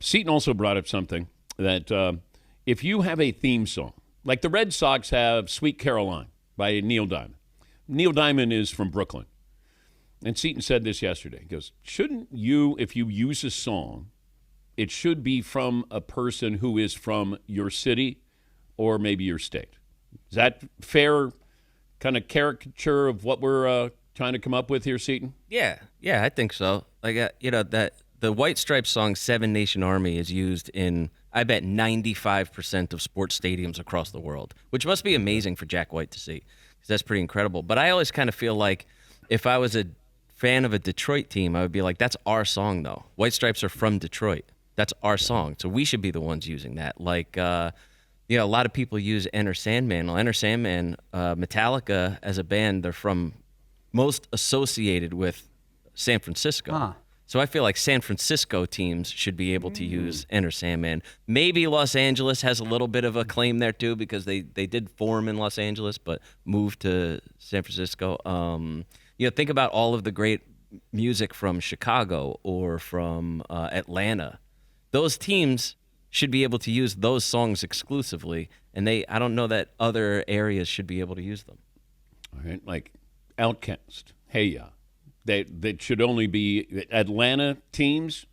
Seton also brought up something that if you have a theme song, like the Red Sox have Sweet Caroline by Neil Diamond. Neil Diamond is from Brooklyn. And Seton said this yesterday. He goes, shouldn't you, if you use a song, it should be from a person who is from your city or maybe your state? Is that fair kind of caricature of what we're trying to come up with here, Seton? Yeah, I think so. Like, that the White Stripes song Seven Nation Army is used in, I bet, 95% of sports stadiums across the world, which must be amazing for Jack White to see, because that's pretty incredible. But I always kind of feel like if I was a fan of a Detroit team, I would be like, that's our song, though. White Stripes are from Detroit. That's our song. So we should be the ones using that. Like, a lot of people use Enter Sandman. Well, Enter Sandman, Metallica as a band, they're from most associated with San Francisco. Huh. So I feel like San Francisco teams should be able to use Enter Sandman. Maybe Los Angeles has a little bit of a claim there too, because they did form in Los Angeles but moved to San Francisco. Think about all of the great music from Chicago or from Atlanta. Those teams should be able to use those songs exclusively, and I don't know that other areas should be able to use them. All right, like Outkast, Hey Ya. That should only be Atlanta teams.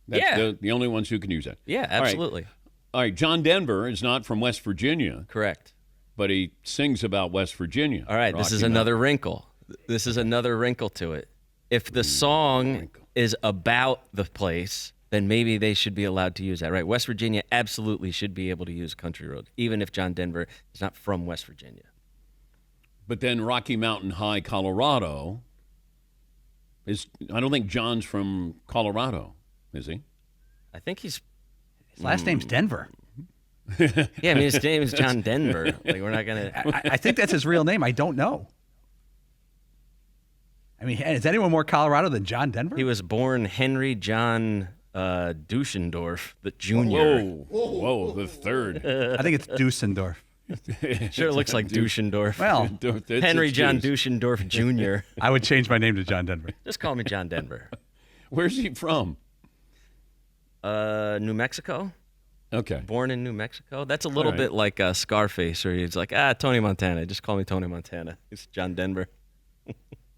That's the only ones who can use that. Yeah, absolutely. All right, John Denver is not from West Virginia. Correct. But he sings about West Virginia. All right, this is another wrinkle. This is another wrinkle to it. If the song is about the place, then maybe they should be allowed to use that, right? West Virginia absolutely should be able to use Country Road, even if John Denver is not from West Virginia. But then Rocky Mountain High, Colorado, I don't think John's from Colorado, is he? I think his last name's Denver. Yeah, I mean, his name is John Denver. Like, we're not going to... I think that's his real name. I don't know. I mean, is anyone more Colorado than John Denver? He was born Henry John Duschendorf, the Jr. Whoa, the third. I think it's Dusseldorf. Sure looks like Duschendorf. Well, Henry John Duschendorf Jr. I would change my name to John Denver. Just call me John Denver. Where's he from? New Mexico. Okay. Born in New Mexico. That's a little bit like Scarface, where he's like, Tony Montana. Just call me Tony Montana. It's John Denver.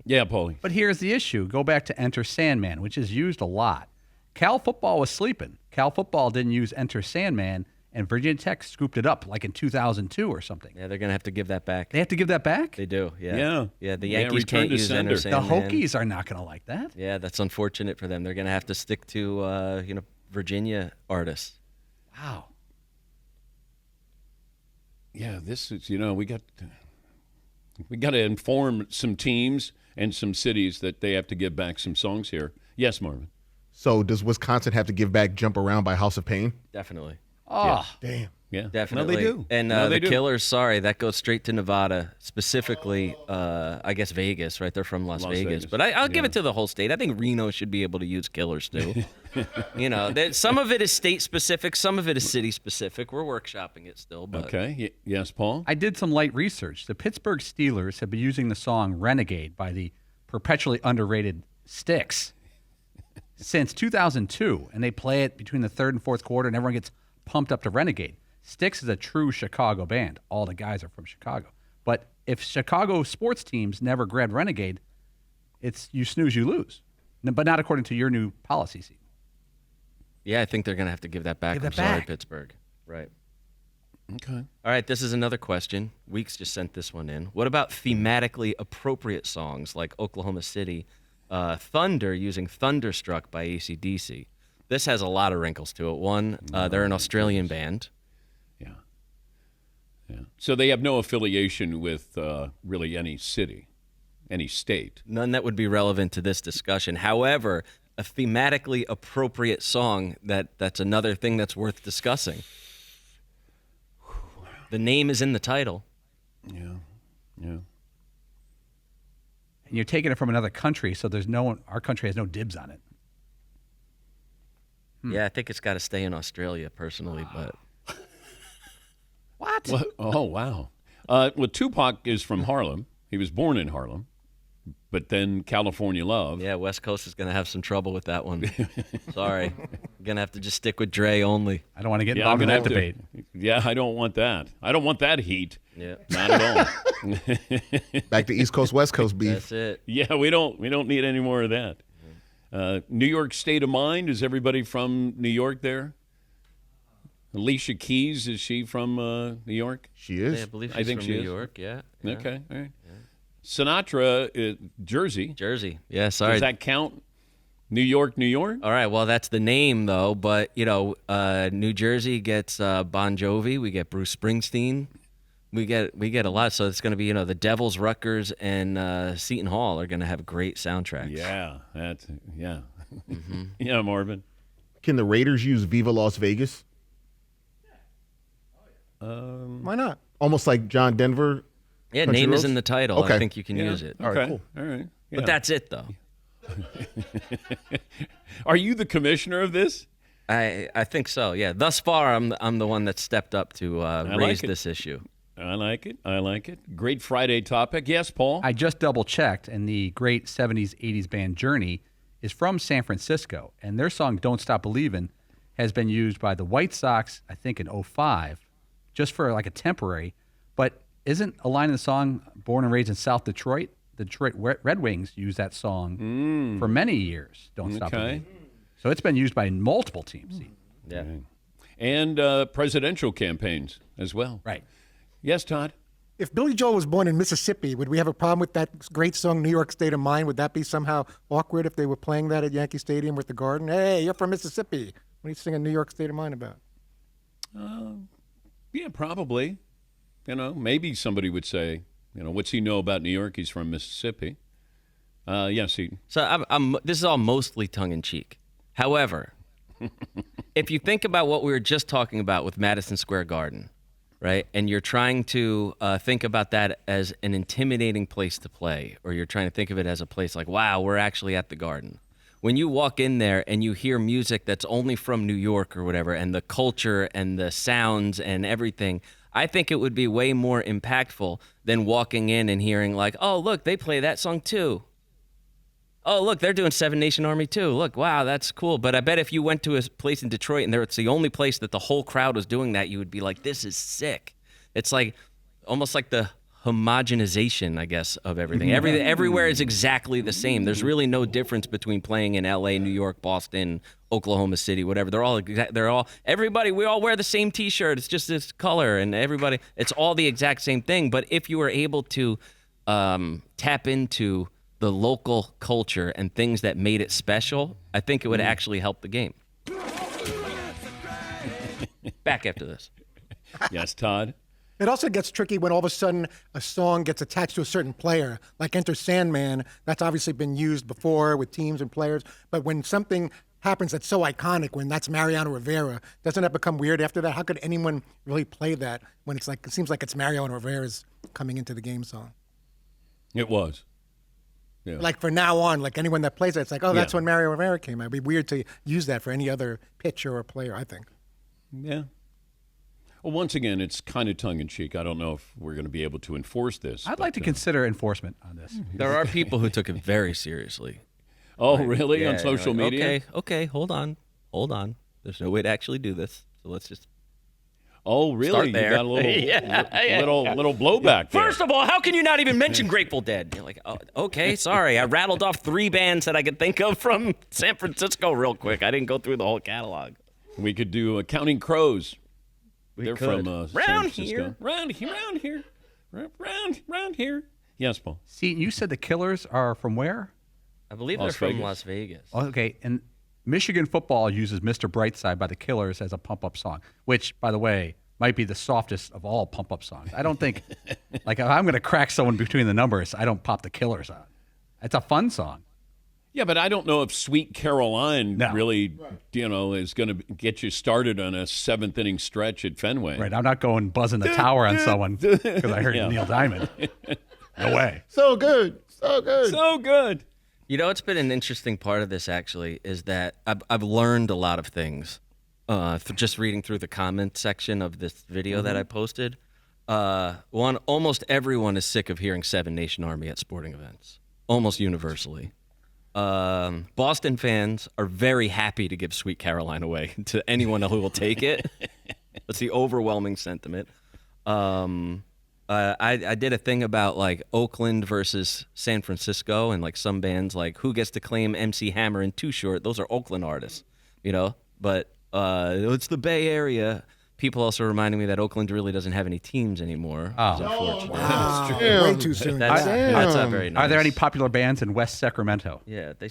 Yeah, Paulie. But here's the issue. Go back to Enter Sandman, which is used a lot. Cal football was sleeping. Cal football didn't use Enter Sandman, and Virginia Tech scooped it up like in 2002 or something. Yeah, they're going to have to give that back. They have to give that back? They do, yeah. Yeah, the Yankees can't use Enter The Sandman. Hokies are not going to like that. Yeah, that's unfortunate for them. They're going to have to stick to, Virginia artists. Wow. Yeah, this is, we got to inform some teams and some cities that they have to give back some songs here. Yes, Marvin. So does Wisconsin have to give back Jump Around by House of Pain? Definitely. Oh, damn. Yeah, definitely. No, they do. And No, the they do. Killers, that goes straight to Nevada, specifically, I guess Vegas, right? They're from Las Vegas. But I'll give it to the whole state. I think Reno should be able to use Killers too. Some of it is state specific, some of it is city specific. We're workshopping it still. But. Okay. Yes, Paul? I did some light research. The Pittsburgh Steelers have been using the song Renegade by the perpetually underrated Styx since 2002, and they play it between the third and fourth quarter, and everyone gets pumped up to Renegade. Styx is a true Chicago band. All the guys are from Chicago. But if Chicago sports teams never grab Renegade, it's you snooze, you lose. But not according to your new policy, Seton. Yeah, I think they're going to have to give that back. Sorry, Pittsburgh. Right. Okay. All right, this is another question. Weeks just sent this one in. What about thematically appropriate songs like Oklahoma City, Thunder using Thunderstruck by AC/DC? This has a lot of wrinkles to it. One, they're an Australian band. Yeah. So they have no affiliation with really any city, any state. None that would be relevant to this discussion. However, a thematically appropriate song, that's another thing that's worth discussing. The name is in the title. Yeah. And you're taking it from another country, so our country has no dibs on it. Yeah, I think it's got to stay in Australia, personally, but... What? Oh, wow. Tupac is from Harlem. He was born in Harlem, but then California Love. Yeah, West Coast is going to have some trouble with that one. Sorry. You're going to have to just stick with Dre only. I don't want to get Yeah, I'm involved in gonna that have debate. Yeah, I don't want that. I don't want that heat. Yeah. Not at all. Back to East Coast, West Coast beef. That's it. Yeah, we don't need any more of that. New York State of Mind. Is everybody from New York there? Alicia Keys, is she from New York? She is. Yeah, I believe I she's think from she New is. York. Yeah. Okay, all right. Sinatra, Jersey. Jersey. Yeah, sorry. Does that count? New York, New York? All right, well, that's the name, though. But, New Jersey gets Bon Jovi. We get Bruce Springsteen. We get a lot. So it's going to be, the Devils, Rutgers, and Seton Hall are going to have great soundtracks. Yeah, yeah. Mm-hmm. Yeah, Marvin. Can the Raiders use Viva Las Vegas? Why not? Almost like John Denver. Yeah, Country name is Roads? in the title. Okay. I think you can Yeah. use it. All right, Okay, cool. all right. Yeah. But that's it, though. Are you the commissioner of this? I think so. Yeah. Thus far, I'm the one that stepped up to raise it. this issue. I like it. I like it. Great Friday topic. Yes, Paul? I just double-checked, and the great 70s, 80s band Journey is from San Francisco, and their song Don't Stop Believin' has been used by the White Sox, I think, in '05, just for like a temporary. But isn't a line in the song born and raised in South Detroit? The Detroit Red Wings used that song for many years, Don't Stop Okay. Believin'. So it's been used by multiple teams. Yeah. And presidential campaigns as well. Right. Yes, Todd? If Billy Joel was born in Mississippi, would we have a problem with that great song, New York State of Mind? Would that be somehow awkward if they were playing that at Yankee Stadium with the Garden? Hey, you're from Mississippi. What are you singing New York State of Mind about? Yeah, probably. Maybe somebody would say, what's he know about New York? He's from Mississippi. Yes, he. So this is all mostly tongue-in-cheek. However, if you think about what we were just talking about with Madison Square Garden, right, and you're trying to think about that as an intimidating place to play, or you're trying to think of it as a place like, wow, we're actually at the Garden. When you walk in there and you hear music that's only from New York or whatever, and the culture and the sounds and everything, I think it would be way more impactful than walking in and hearing like, oh, look, they play that song too. Oh, look, they're doing Seven Nation Army too. Look, wow, that's cool. But I bet if you went to a place in Detroit and it's the only place that the whole crowd was doing that, you would be like, this is sick. It's like almost like the homogenization, I guess, of everything. Everywhere is exactly the same. There's really no difference between playing in LA, New York, Boston, Oklahoma City, whatever. Everybody, we all wear the same t-shirt. It's just this color, and it's all the exact same thing. But if you were able to tap into the local culture and things that made it special, I think it would actually help the game. Back after this. Yes, Todd? It also gets tricky when all of a sudden a song gets attached to a certain player, like Enter Sandman. That's obviously been used before with teams and players. But when something happens that's so iconic, when that's Mariano Rivera, doesn't that become weird after that? How could anyone really play that when it seems like it's Mariano Rivera's coming into the game song? It was. Yeah. Like for now on, like anyone that plays it, it's like, oh, that's Yeah. when Mario Rivera came out. It'd be weird to use that for any other pitcher or player, I think. Yeah. Well, once again, it's kind of tongue-in-cheek. I don't know if we're going to be able to enforce this. I'd like to consider enforcement on this. There are people who took it very seriously. Oh, really? Yeah, On social like, media? Okay, hold on. There's no way to actually do this, so let's just Oh, really? start You there. got a little, Yeah. little blowback there. First of all, how can you not even mention Grateful Dead? You're like, oh, okay, sorry. I rattled off 3 bands that I could think of from San Francisco real quick. I didn't go through the whole catalog. We could do Counting Crows. They're could. from San Round Francisco. here. Round here. Round here. Yes, Paul. See, you said the Killers are from where? I believe Las they're from Vegas. Las Vegas. Okay, and Michigan football uses Mr. Brightside by the Killers as a pump-up song, which, by the way, might be the softest of all pump-up songs. I don't think, like, if I'm going to crack someone between the numbers, I don't pop the Killers on. It's a fun song. Yeah, but I don't know if Sweet Caroline No. really, is going to get you started on a 7th-inning stretch at Fenway. Right, I'm not going buzzing the tower on someone because I heard Yeah. Neil Diamond. No way. So good. So good. So good. You know, it's been an interesting part of this, actually, is that I've learned a lot of things just reading through the comment section of this video that I posted. Almost everyone is sick of hearing Seven Nation Army at sporting events. almost universally. Boston fans are very happy to give Sweet Caroline away to anyone who will take it. That's the overwhelming sentiment. I did a thing about like Oakland versus San Francisco, and like some bands like who gets to claim MC Hammer and Too Short. Those are Oakland artists, But it's the Bay Area. People also reminding me that Oakland really doesn't have any teams anymore. Oh. Unfortunately. Wow. Way too soon. That's not very nice. Are there any popular bands in West Sacramento? Yeah, they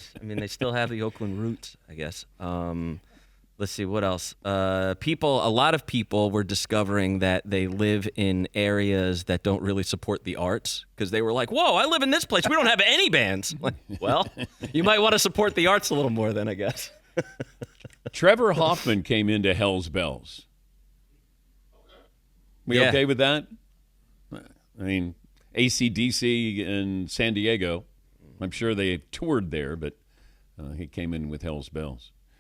still have the Oakland roots, I guess. Let's see, what else? A lot of people were discovering that they live in areas that don't really support the arts because they were like, whoa, I live in this place. We don't have any bands. Like, well, you might want to support the arts a little more then, I guess. Trevor Hoffman came into Hell's Bells. We okay with that? I mean, AC/DC in San Diego. I'm sure they toured there, but he came in with Hell's Bells.